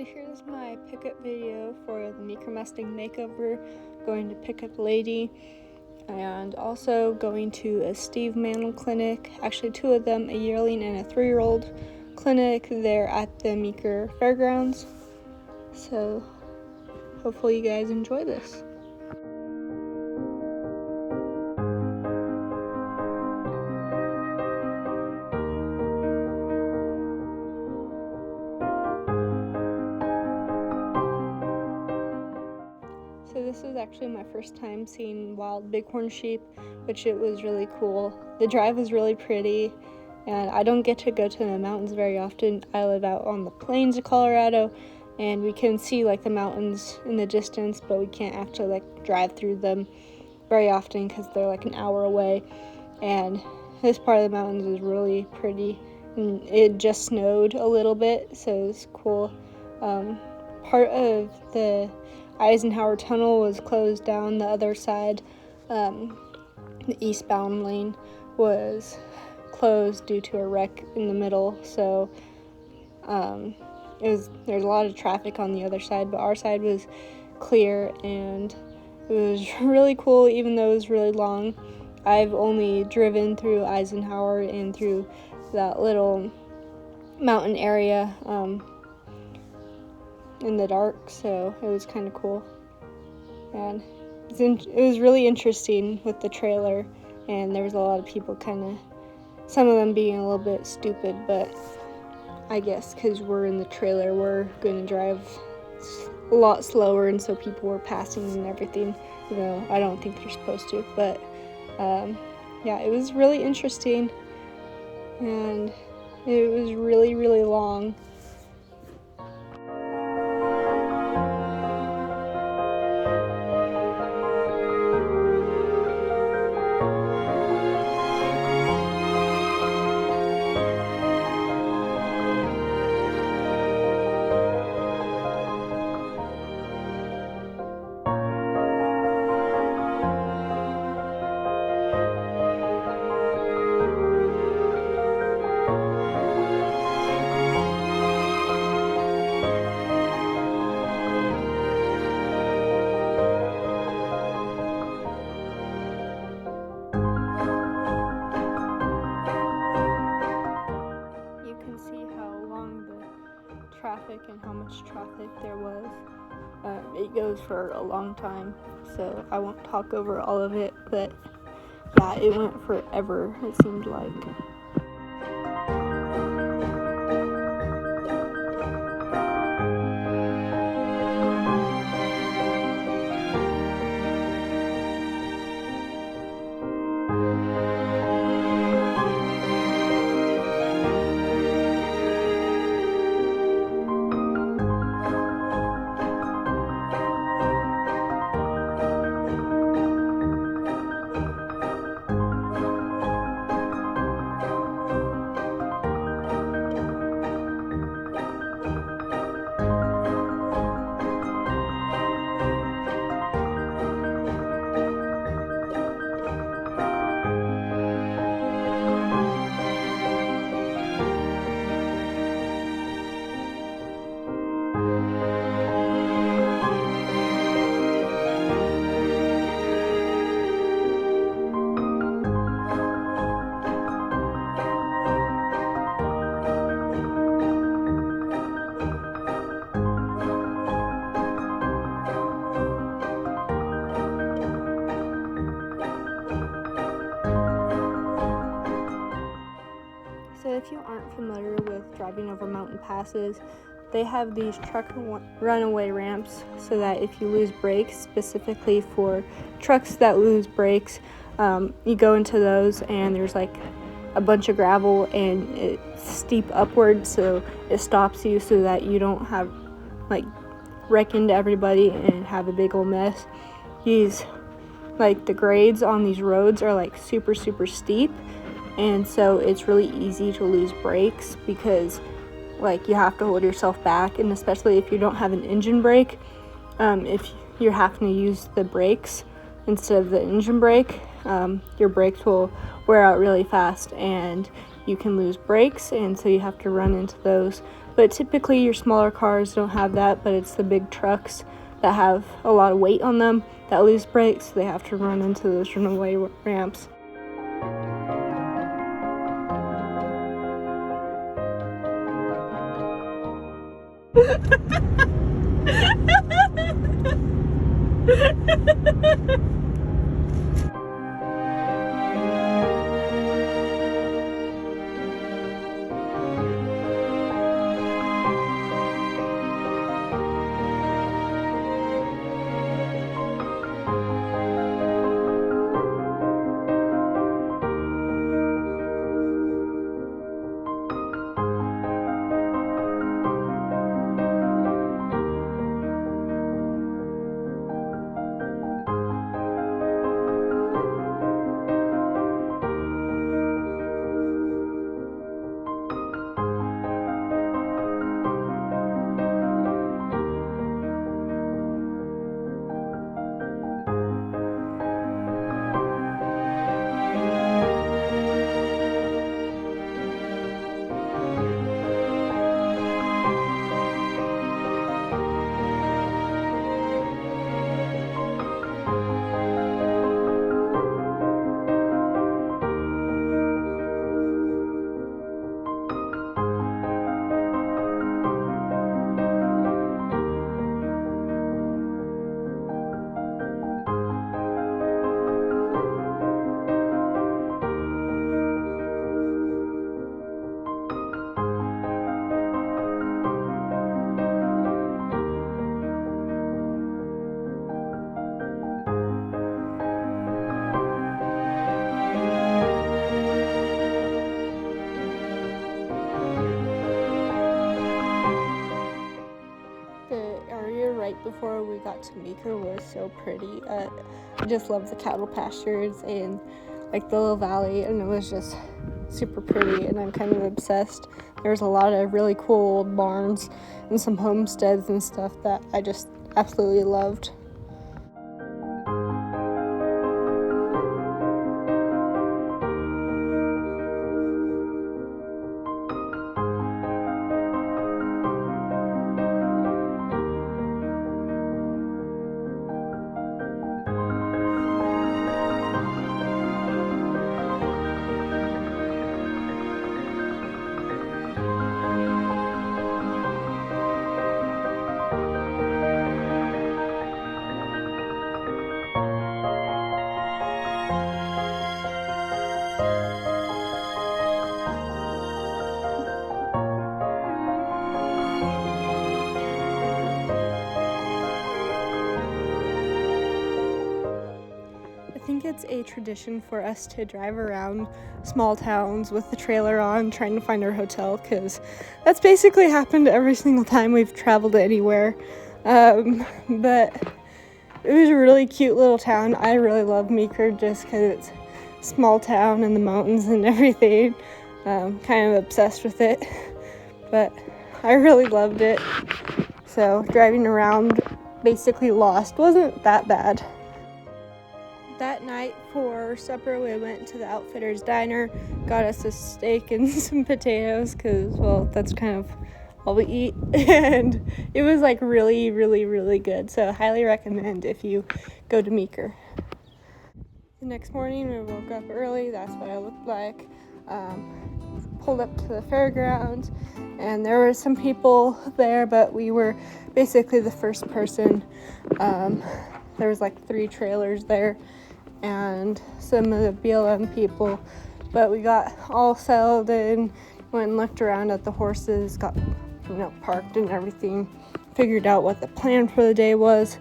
Here's my pickup video for the Meeker Mustang Makeover, going to pick up a lady, and also going to a Steve Mantle clinic, actually two of them, a yearling and a 3-year-old clinic there at the Meeker Fairgrounds. So hopefully you guys enjoy this. So this was actually my first time seeing wild bighorn sheep, which it was really cool. The drive was really pretty, and I don't get to go to the mountains very often. I live out on the plains of Colorado, and we can see like the mountains in the distance, but we can't actually like drive through them very often because they're like an hour away. And this part of the mountains is really pretty, and it just snowed a little bit, so it was cool. Part of the Eisenhower Tunnel was closed down. The other side, the eastbound lane, was closed due to a wreck in the middle. So there's a lot of traffic on the other side, but our side was clear, and it was really cool, even though it was really long. I've only driven through Eisenhower and through that little mountain area in the dark, so it was kind of cool. And it was really interesting with the trailer, and there was a lot of people some of them being a little bit stupid, but I guess because we're in the trailer, we're going to drive a lot slower, and so people were passing and everything, even though I don't think they're supposed to. But yeah, it was really interesting, and it was really, really long. Traffic and how much traffic there was. It goes for a long time, so I won't talk over all of it, but yeah, it went forever, it seemed like. So if you aren't familiar with driving over mountain passes, they have these truck runaway ramps so that if you lose brakes, specifically for trucks that lose brakes, you go into those and there's like a bunch of gravel and it's steep upward, so it stops you so that you don't have like wreck into everybody and have a big old mess. The grades on these roads are like super, super steep, and so it's really easy to lose brakes because like you have to hold yourself back, and especially if you don't have an engine brake, if you're having to use the brakes instead of the engine brake, your brakes will wear out really fast and you can lose brakes, and so you have to run into those But typically your smaller cars don't have that, but it's the big trucks that have a lot of weight on them that lose brakes, so they have to run into those runaway ramps. Before we got to Meeker was so pretty. I just love the cattle pastures and like the little valley, and it was just super pretty, and I'm kind of obsessed. There's a lot of really cool old barns and some homesteads and stuff that I just absolutely loved. I think it's a tradition for us to drive around small towns with the trailer on trying to find our hotel, because that's basically happened every single time we've traveled anywhere. But it was a really cute little town. I really love Meeker just because it's a small town in the mountains and everything. Kind of obsessed with it, but I really loved it. So driving around basically lost wasn't that bad. That night for supper, we went to the Outfitters Diner, got us a steak and some potatoes, because, well, that's kind of all we eat, and it was like really, really, really good, so highly recommend if you go to Meeker. The next morning, we woke up early. That's what I looked like. Pulled up to the fairgrounds, and there were some people there, but we were basically the first person. There was like 3 trailers there and some of the BLM people, but we got all settled in, went and looked around at the horses, got parked and everything, figured out what the plan for the day was.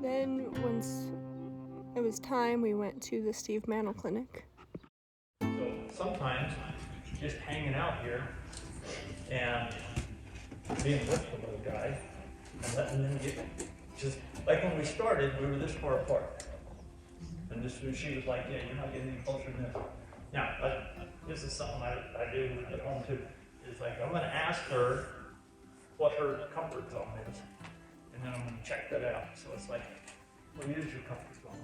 Then once it was time, we went to the Steve Mantle clinic. So sometimes just hanging out here and being with the little guy and letting them get, just like when we started, we were this far apart. And she was like, yeah, you're not getting any closer than this. Now, this is something I do at home too. It's like, I'm going to ask her what her comfort zone is. And then I'm going to check that out. So it's like, What is your comfort zone?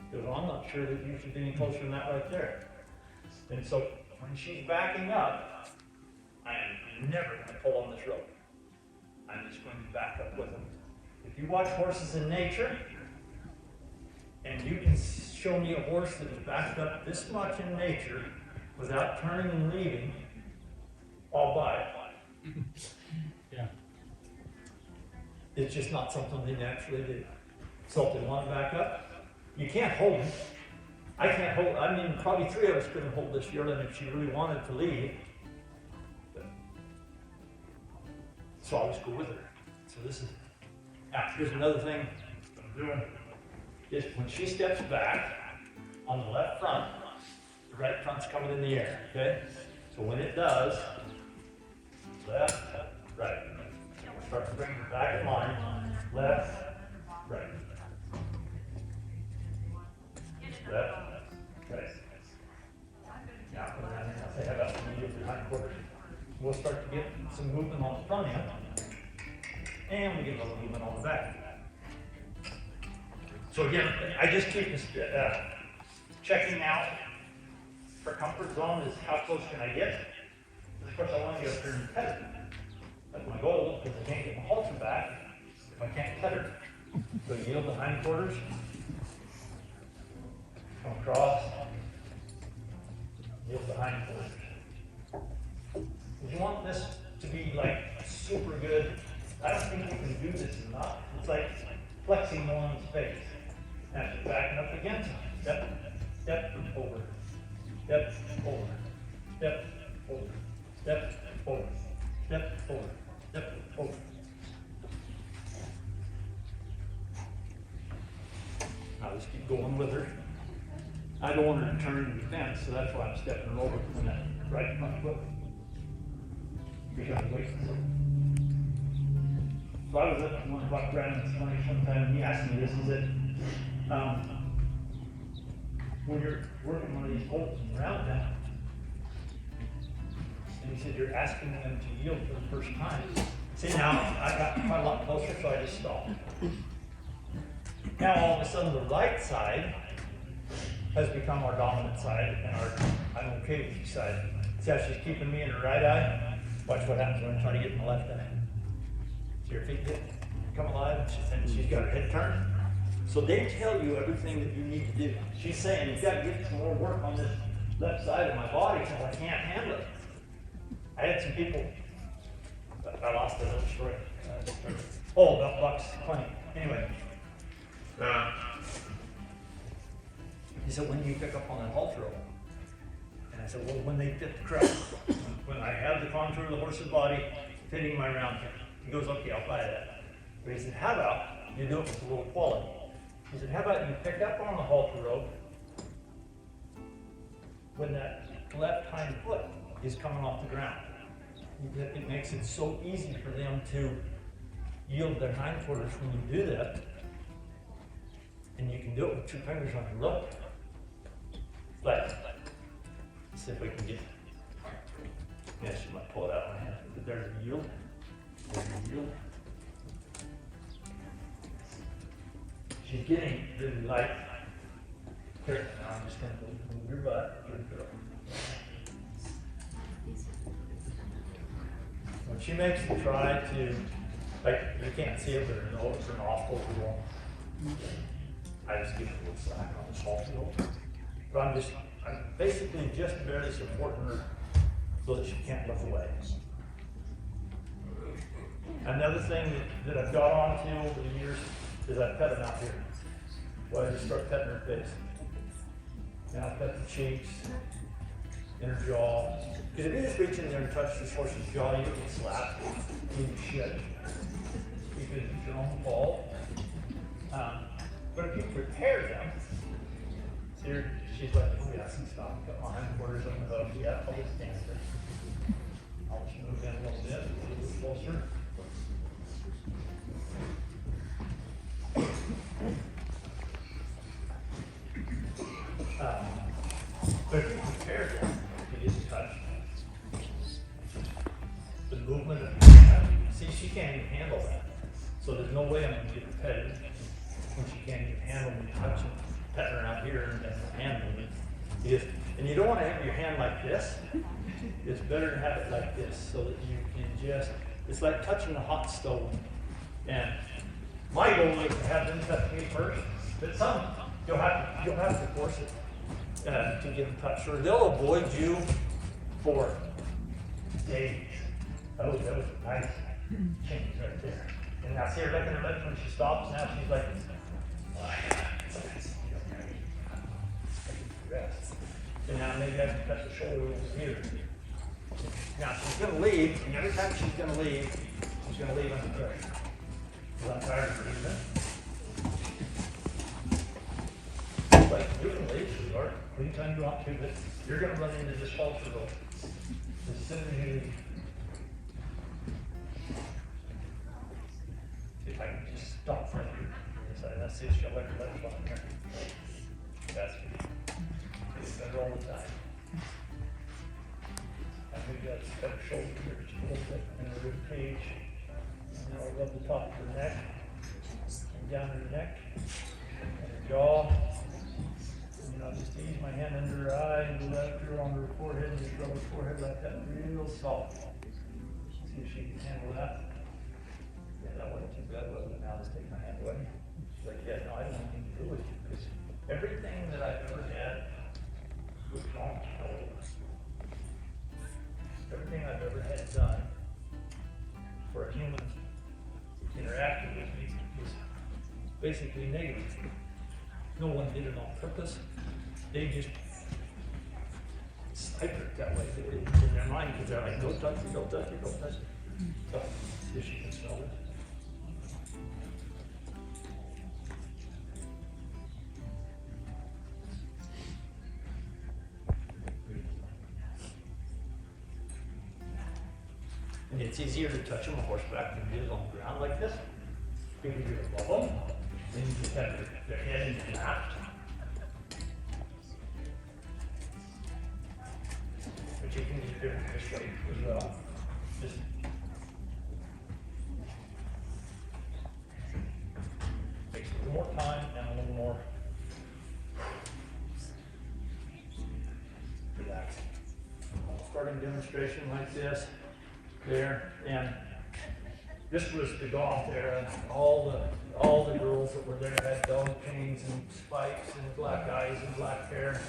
Because I'm not sure that you should be any closer than that right there. And so when she's backing up, I am never going to pull on this rope. I'm just going to back up with them. If you watch horses in nature, and you can show me a horse that is backed up this much in nature without turning and leaving, I'll buy it. Yeah. It's just not something they naturally do. So if they want to back up, you can't hold them. I can't hold, I mean, probably 3 of us couldn't hold this yearling if she really wanted to leave. So I was cool with her. So this is, here's another thing I'm doing, is when she steps back on the left front, the right front's coming in the air, okay? So when it does, left, right. We'll start to bring it back in line, left, right. Left, right. Now, put it down here, I'll say, how about the knee behind quarters? We'll start to get some movement on the front end, and we get a little movement on the back. So again, I just keep this, checking out for comfort zone is how close can I get? Of course, I want to get up here and pet her. That's my goal, because I can't get my halter back if I can't pet her. So yield the hindquarters, come across, yield the hindquarters. If you want this to be like super good, I don't think you can do this enough. It's like flexing one's face. Now she's backing up again. Step, step, over. Step, over. Step, over. Step, over. Step, over. Step, over. I'll just keep going with her. I don't want her to turn into the fence, so that's why I'm stepping her over from that right front foot. So I was at one of Brandon's money sometime, and he asked me this, he said, when you're working one of these bolts around them, and he said, you're asking them to yield for the first time. See, now I got quite a lot closer, so I just stopped. Now all of a sudden the right side has become our dominant side, and our I'm okay with you side. See how she's keeping me in her right eye? Watch what happens when I try to get in the left eye. See her feet come alive, and she's got her head turned. So they tell you everything that you need to do. She's saying, you've got to get some more work on this left side of my body because I can't handle it. I had some people, I lost a little story. Oh, about bucks, funny. Anyway, he said, when do you pick up on that halter rope? And I said, well, when they fit the crowd. When I have the contour of the horse's body fitting my round pin. He goes, okay, I'll buy that. But he said, how about you do it with a little quality? He said, how about you pick up on the halter rope when that left hind foot is coming off the ground. It makes it so easy for them to yield their hindquarters when you do that. And you can do it with 2 fingers on your rope. Let's see if we can get, yeah, she might pull it out in my hand. But there's a yield. There's a yield. She's getting really light. Here, now I'm just going to move your butt. Good girl. When she makes you try to, like, you can't see it, but her nose, her nostrils are going. I just give her a little slack on the halter rope. But I'm basically just barely supporting her so that she can't look away. Another thing that I've got onto over the years is I pet them out here. Well, I just start petting her face. Now I pet the cheeks, in her jaw. Because if you just reach in there and touch this horse's jaw, you get slapped. You should. Because it's your own fault. But if you prepare them, see her, she's like, oh yeah, stop, got my hindquarters on the hook. Yeah, I'll just stand there. I'll just move in a little bit, a little closer. But if you prepare them, you just touch. The movement of the hand, see, she can't even handle that. So there's no way I'm going to get her petted when she can't even handle me touching, petting her out here and handling it. And you don't want to have your hand like this. It's better to have it like this so that you can just, it's like touching a hot stove. And my goal is to have them touch me first, but some, you'll have to force it to get them touched, or they'll avoid you for days. Oh, that was a nice change right there. And now see her licking her lips when she stops. Now she's like, rest. And now maybe I can touch the shoulder over here. Now she's going to leave, and every time she's going to leave under pressure. Because I'm tired of breathing. Like, you can leave, sweetheart. Anytime you want to, but you're going to run into this shelter though. As soon as you leave. If I can just stop from here. Let's see if she'll let her legs on here. That's good. It's better all the time. And we got her shoulder here just a little bit, and her rib cage. And now we'll rub the top of her neck, and down her neck, and her jaw. And I'll just ease my hand under her eye and go right up here on her forehead, and just rub her forehead like that, real soft. See if she can handle that. Yeah, that wasn't too bad, was it? Now let's take my hand away. She's like, yeah, no, I don't want anything to do with you, because everything that I've ever had was wrong. Everything I've ever had done for a human interaction with me was basically negative. No one did it on purpose. They just cipher it that way in their mind, because they're like, don't touch it, don't touch it, don't touch it. So, if she can smell it. And it's easier to touch them on horseback than it is on the ground like this. Because you're above them, then you just have their head in your lap. But you can just do it this way as well. Just takes a little more time and a little more relaxing. Starting demonstration like this. There, and this was the golf era. All the girls that were there had dog chains and spikes and black eyes and black hair.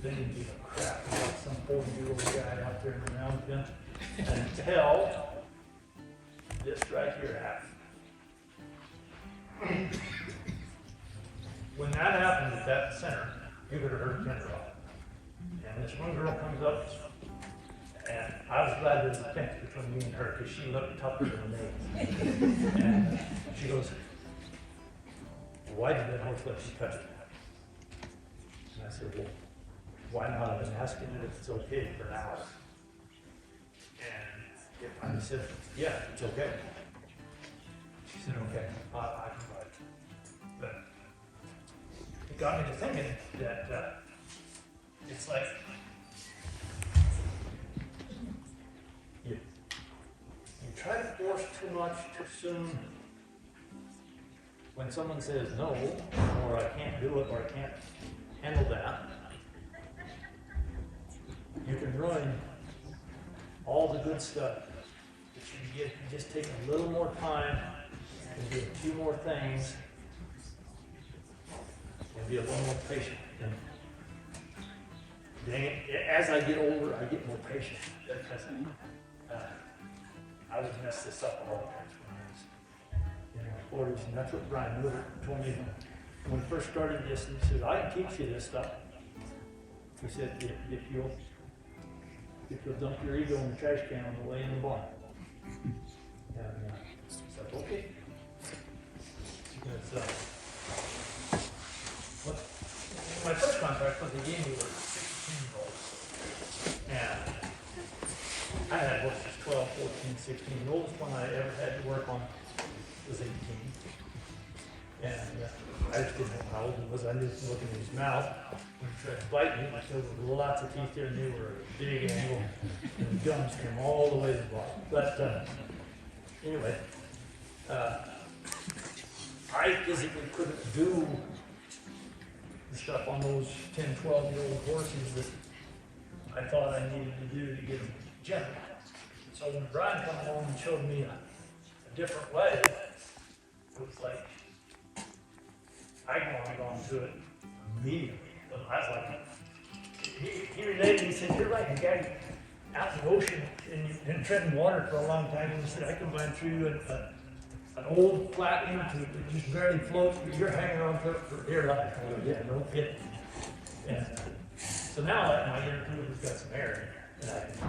They didn't give a crap about some 40-year-old guy out there in the mountain until this right here happened. When that happened at that center, you could have heard the tender off. And this one girl comes up. And I was glad there was a fence between me and her, because she looked tougher than me. And she goes, why did that horse let you touch it? And I said, well, why not? I've been asking it if it's okay for an hour. And I said, yeah, it's okay. She said, okay, I can ride. But it got me to thinking that it's like, you try to force too much too soon. When someone says no, or I can't do it, or I can't handle that, you can ruin all the good stuff that you get. You just take a little more time and do a few more things and be a little more patient. And dang it, as I get older, I get more patient. Because I would mess this up all the time when I was in my 40s, and that's what Brian Miller told me when we first started this. He said, I can teach you this stuff. He said, if you'll dump your ego in the trash can on the way in the barn. And I said, okay. Because my first contract, what they gave me was 16 volts. And I had horses 12, 14, 16. The oldest one I ever had to work on was 18. And I just didn't know how old he was. I just looked in his mouth when he tried to bite me. There were lots of teeth there, and they were a big angle. And the gums came all the way to the bottom. But anyway, I physically couldn't do the stuff on those 10, 12-year-old horses that I thought I needed to do to get them gentle. So when Brian came along and showed me a different way, it was like, I glommed onto it immediately. But I was like, he related, he said, you're like a guy out in the ocean and treading water for a long time. And he said, I combined through an old flat into it that just barely floats, but you're hanging on to it for dear life. I go, yeah, no kidding. And so now like, my inner tube has got some air in it, and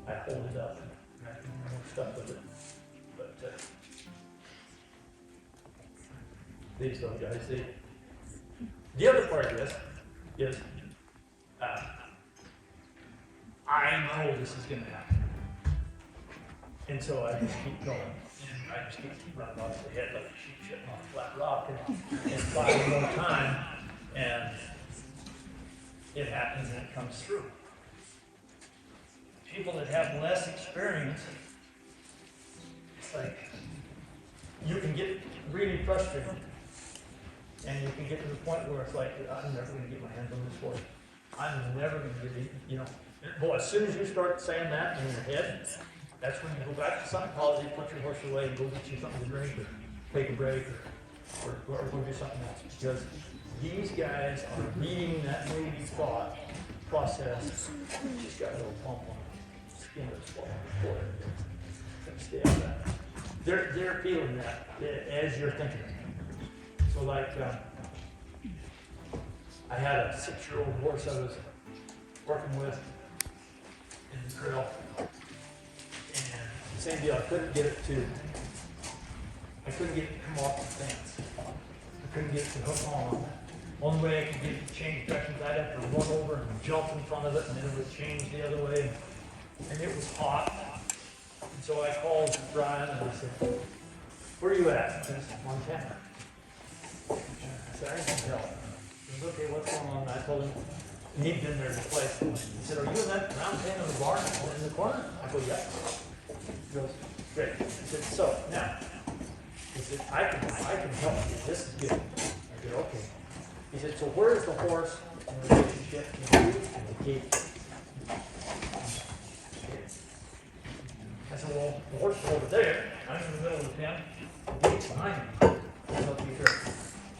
I hold it up and I can do more stuff with it. But these little guys, the other part of this is I know this is going to happen. And so I just keep going. And I just keep running off the head like a sheep shitting on a flat rock and buying more time. And it happens and it comes through. People that have less experience, it's like you can get really frustrated. And you can get to the point where it's like, I'm never going to get my hands on this horse. I'm never going to get it, you know. Boy, as soon as you start saying that in your head, that's when you go back to psychology, put your horse away, and go get you something to drink, or take a break, or go do something else. Because these guys are reading that maybe thought process. Just got a little pump on the skin of the spot. Stay on that. They're feeling that as you're thinking. So like, I had a 6-year-old horse I was working with in the trail, and same deal, I couldn't get it to come off the fence. I couldn't get it to hook on. Only way I could get it to change directions, I'd have to run over and jump in front of it, and then it would change the other way, and it was hot. And so I called Brian and I said, where are you at? He said, Montana. I said, I can tell. He said, okay, what's going on? And I told him, and he'd been there twice. He said, are you in that round pen in the barn in the corner? I go, yeah. He goes, great. He said, so now, he said, I can help you. This is good. I said, okay. He said, so where's the horse in relationship to you and the gate? I said, well, the horse is over there. I'm in the middle of the pen. The gate's behind me. I looked here.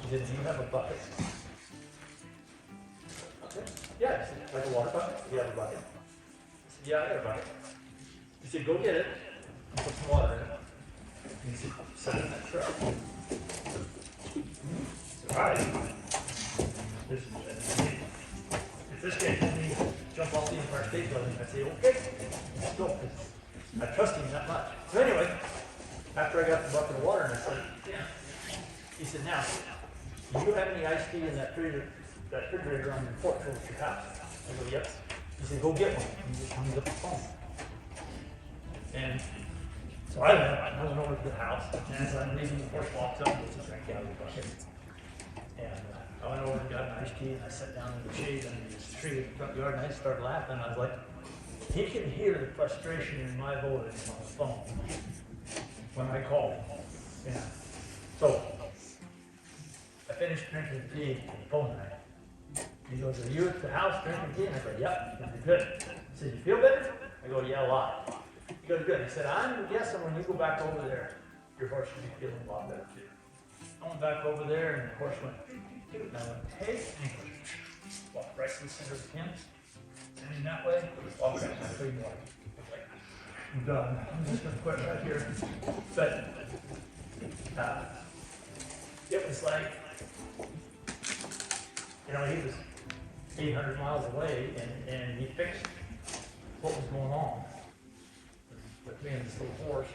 He said, do you have a bucket? Okay. Yeah. He said, like a water bucket? Do you have a bucket? I said, yeah, I got a bucket. He said, go get it and put some water in it. And he said, set it in that truck. I said, all right. If this guy told me to jump off the Empire State Building, I'd say, okay, let's go. I trust him that much. So anyway, after I got the bucket of water and I said, yeah. He said, now, do you have any iced tea in that refrigerator on your porch over at your house? I go, yes. He said, go get one. And he just hangs up the phone. And so I went over to the house, and as I'm leaving, the horse walks up and gets a drink out of the bucket. And I went over and got an iced tea, and I sat down in the shade under this tree in the front yard, and I started laughing. I was like, he can hear the frustration in my voice on the phone when I call him. Yeah. So I finished drinking the tea, and the phone rang. He goes, are you at the house drinking tea? And I go, yep. He said, good. He said, you feel better? I go, yeah, a lot. He goes, good. He said, I'm guessing when you go back over there, your horse should be feeling a lot better too. I went back over there, and the horse went, and I went, hey, and he goes, walked right to the center of the pen. And in that way, walk back to the water. I'm done. I'm just going to quit right here. But it was like, you know, he was 800 miles away, and he fixed what was going on with me and this little horse,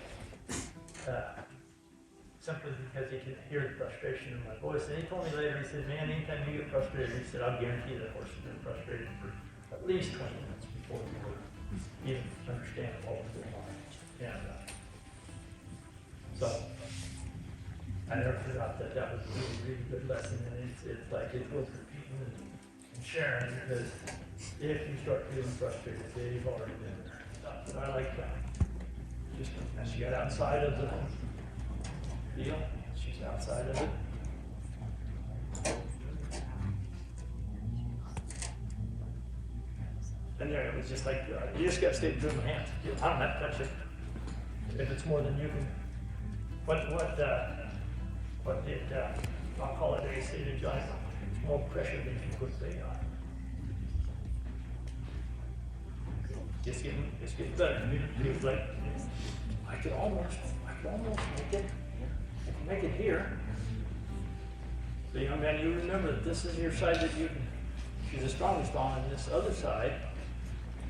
simply because he could hear the frustration in my voice. And he told me later, he said, man, anytime you get frustrated, he said, I'll guarantee that horse has been frustrated for at least 20 minutes before you would even understand what was going on. And so I never forgot that. That was a really, really good lesson. And it's like it's worth repeating and sharing, because if you start feeling frustrated, they've already been there. But I like that. Just as she got outside of the deal, she's outside of it. And there it was just like, you just got to stay between my hands. I don't have to touch it. If it's more than you can. What did, I'll call it, they say to John, more pressure than you can put bait on. It's getting better. It was like, I could almost make it here. So young man, you remember that this is your side that she's the strongest on, and this other side,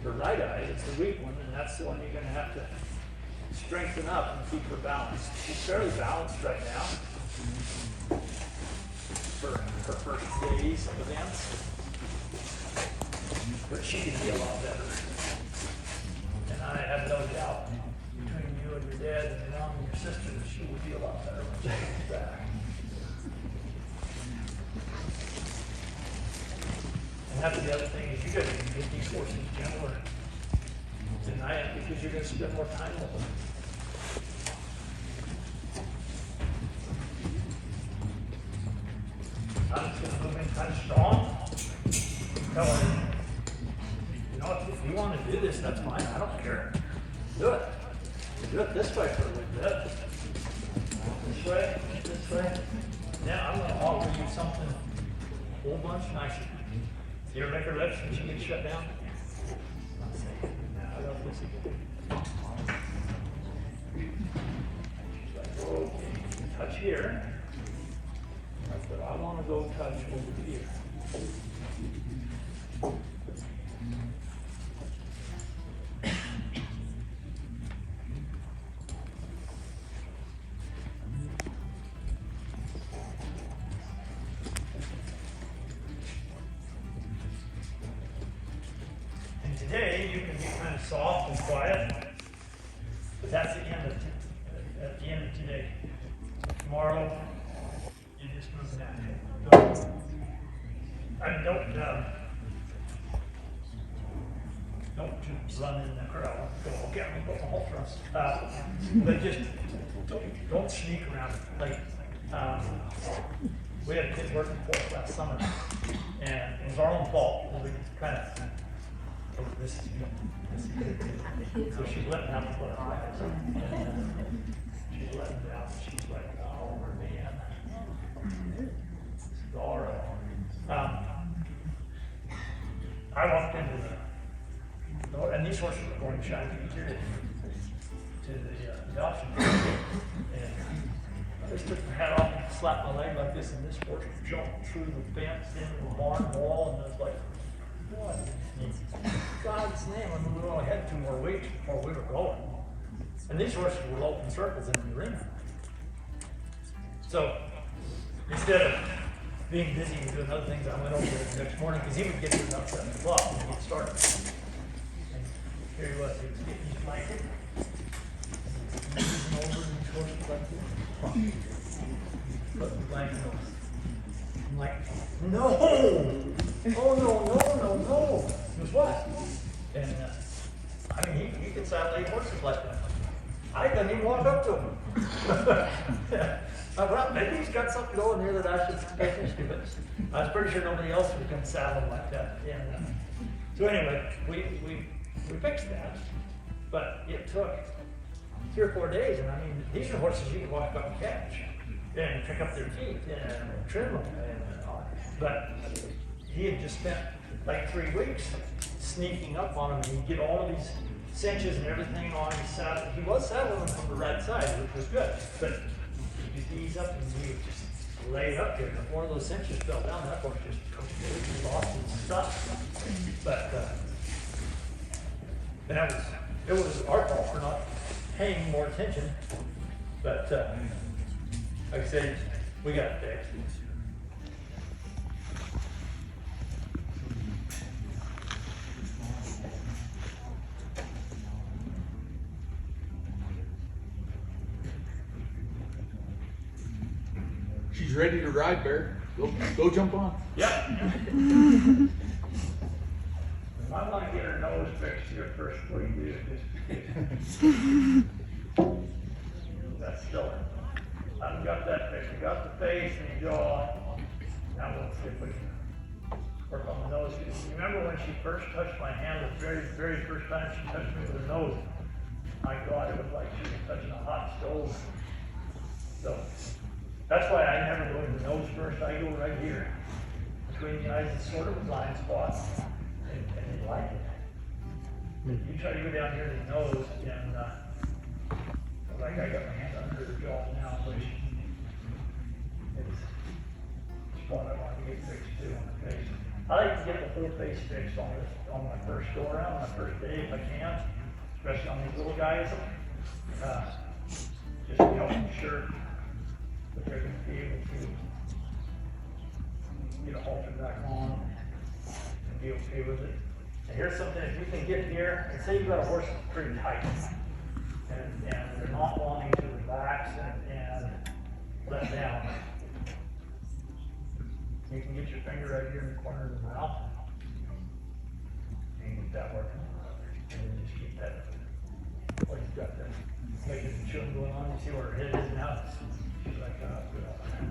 her right eye, is the weak one, and that's the one you're going to have to strengthen up and keep her balanced. She's fairly balanced right now for her first days of events, but she can be a lot better. And I have no doubt between you and your dad and your mom and your sister that she will be a lot better when she comes back. And that's the other thing, is you guys can get these horses gentler than I am, because you're going to spend more time with them. I'm just going to move in kind of strong. Tell her, you know, if you want to do this, that's fine. I don't care. Do it. Do it this way for a little bit. This way, this way. Now I'm going to offer you something a whole bunch nicer. You ever make her lips when she gets shut down? I love this again. She's like, okay, touch here. But I want to go touch over here. And today you can be kind of soft and quiet, but that's the end of today. Tomorrow, you just move that. Don't just run in the crowd. Okay, I'm going to put my whole thrust. But just don't sneak around. Like, we had a kid working for us last summer, and it was our own fault. We kind of, this is good. So she's letting out the butterflies. She's letting it out. She's like, oh, man. This is all right. I walked into the door, and these horses were going shiny to the auction. And I just took my hat off and slapped my leg like this, and this horse jumped through the fence into the barn wall, and I was like, what in God's name? I mean, we only had 2 more weeks before we were going. And these horses were loping circles in the arena. So instead of being busy and doing other things, I went over there the next morning, because he would get here about 7 o'clock when he get started. And here he was getting his blanket. Moving over and his horses like this. Putting the blanket on. I'm like, no! Oh, no. He goes, what? And I mean, he could saddle 8 horses like that. I couldn't even walk up to him. Well, maybe he's got something going here that I should pay attention to, but I was pretty sure nobody else would come saddle him like that. And, so anyway, we fixed that, but it took 3 or 4 days, and I mean, these are horses you can walk up and catch, and pick up their feet, and trim them, but he had just spent like 3 weeks sneaking up on them, and he'd get all of these cinches and everything on his saddle. He was saddling them from the right side, which was good, but he'd ease up and he would just lay up there. And if one of those cinches fell down, that horse just completely lost his stuff. But it was our fault for not paying more attention. But like I said, we got it fixed. She's ready to ride, Bear. Go jump on. Yep. I want to get her nose fixed here first before you do it. That's still I've got that fixed. We got the face and the jaw. Now we'll see if we can work on the nose. You remember when she first touched my hand, the very, very first time she touched me with her nose? My God, it was like she was touching a hot stove. So that's why I never go to the nose first. I go right here between the eyes. It's sort of a blind spot, and they like it. You try to go down here to the nose, and like I got my hand under the jaw now, but it's a spot I want to get fixed too on the face. I like to get the whole face fixed on my first go around, on my first day if I can, especially on these little guys. Just to help them sure that they're going to be able to get a halter back on and be okay with it. And here's something, if you can get here, and say you've got a horse that's pretty tight, and they're not wanting to relax and let down. You can get your finger right here in the corner of the mouth and get that working. And then just keep that. Well, you've got that making the chewing going on. You see where her head is now? She's like, good on that.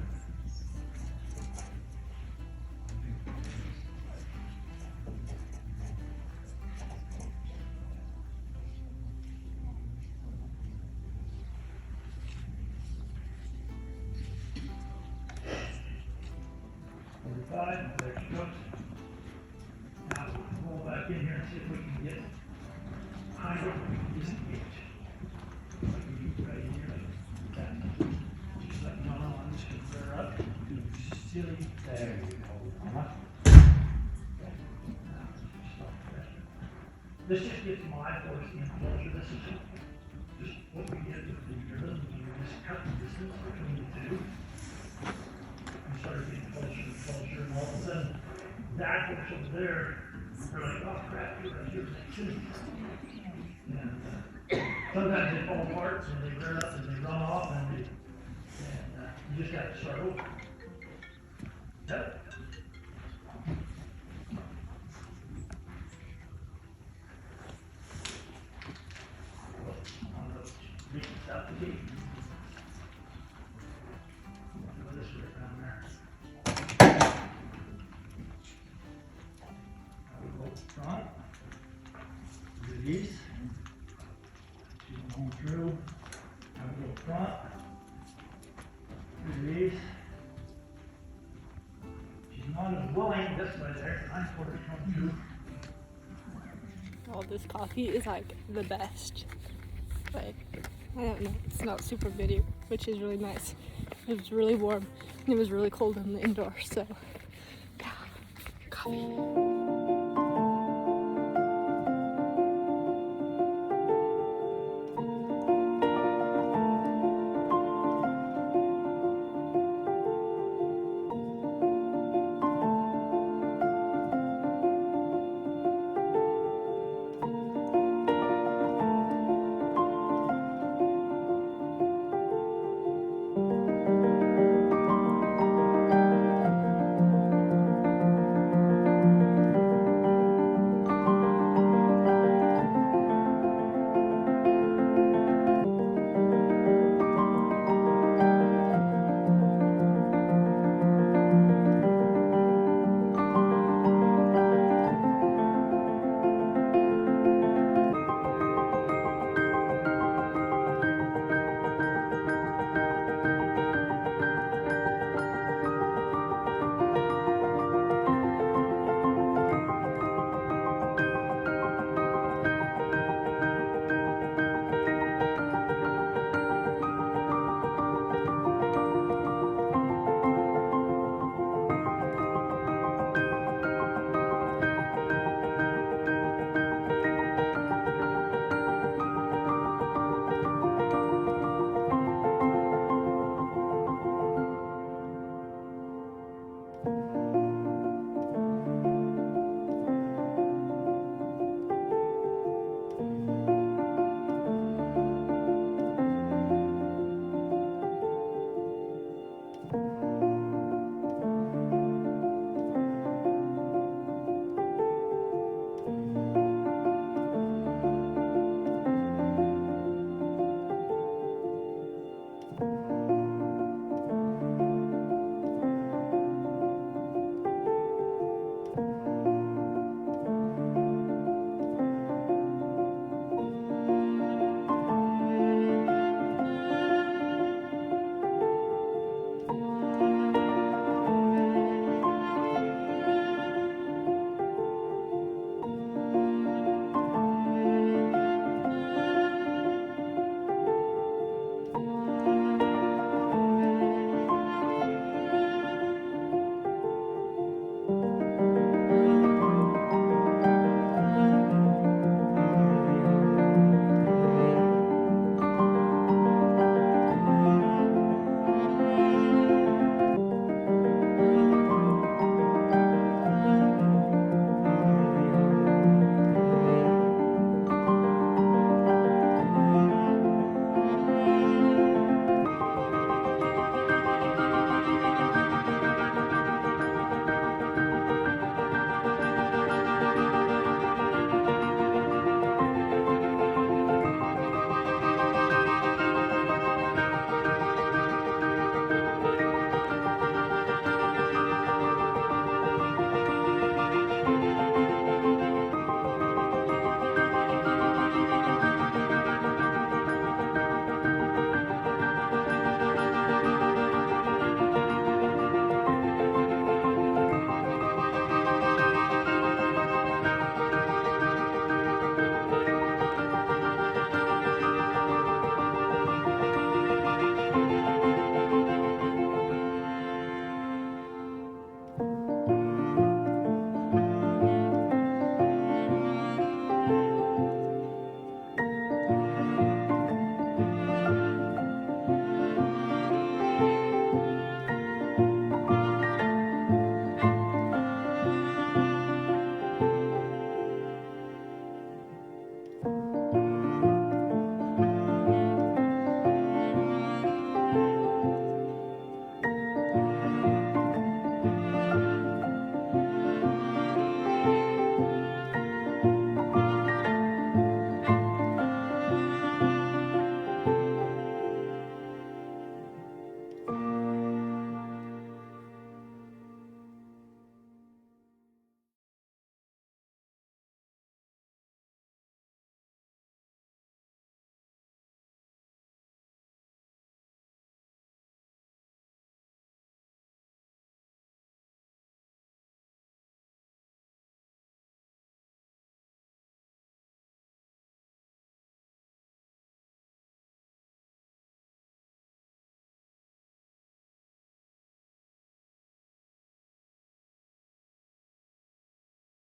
There she goes. Now we'll roll back in here and see if we can get behind her. Disengage. Right here. Just let me know. I'm just going to flare up. Silly. There you go. This just gets my force in closer. This is just what we get with the rhythm. You just cut the distance between the two. Started getting closer and closer, and all of a sudden, that horse over there, they're like, oh crap, you're right here next to me. And sometimes they fall apart, and they rear up, and they run off, and you just got to start over. Yep. I'm going to reach out the key. This way around there. Front, release, she's going through, I will go front, release, she's not as willing this way there, I'm sort of coming through. All this coffee is like the best. Like, I don't know, it's not super bitter, which is really nice. It was really warm, and it was really cold in the indoor, so yeah, coffee.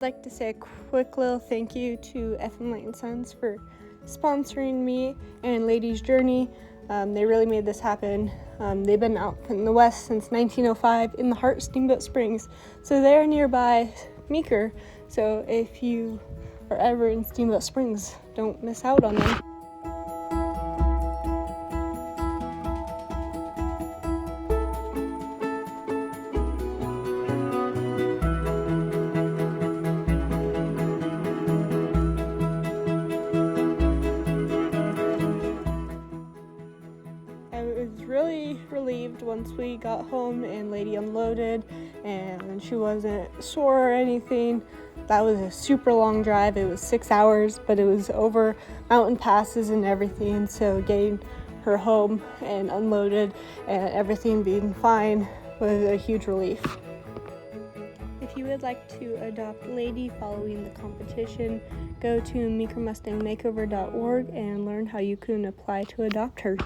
like to say a quick little thank you to F&M Light & Sons for sponsoring me and Ladies Journey. They really made this happen. They've been out in the West since 1905 in the heart of Steamboat Springs. So they're nearby Meeker. So if you are ever in Steamboat Springs, don't miss out on them. I was really relieved once we got home and Lady unloaded and she wasn't sore or anything. That was a super long drive. It was 6 hours, but it was over mountain passes and everything. So getting her home and unloaded and everything being fine was a huge relief. If you would like to adopt Lady following the competition, go to meekermustangmakeover.org and learn how you can apply to adopt her.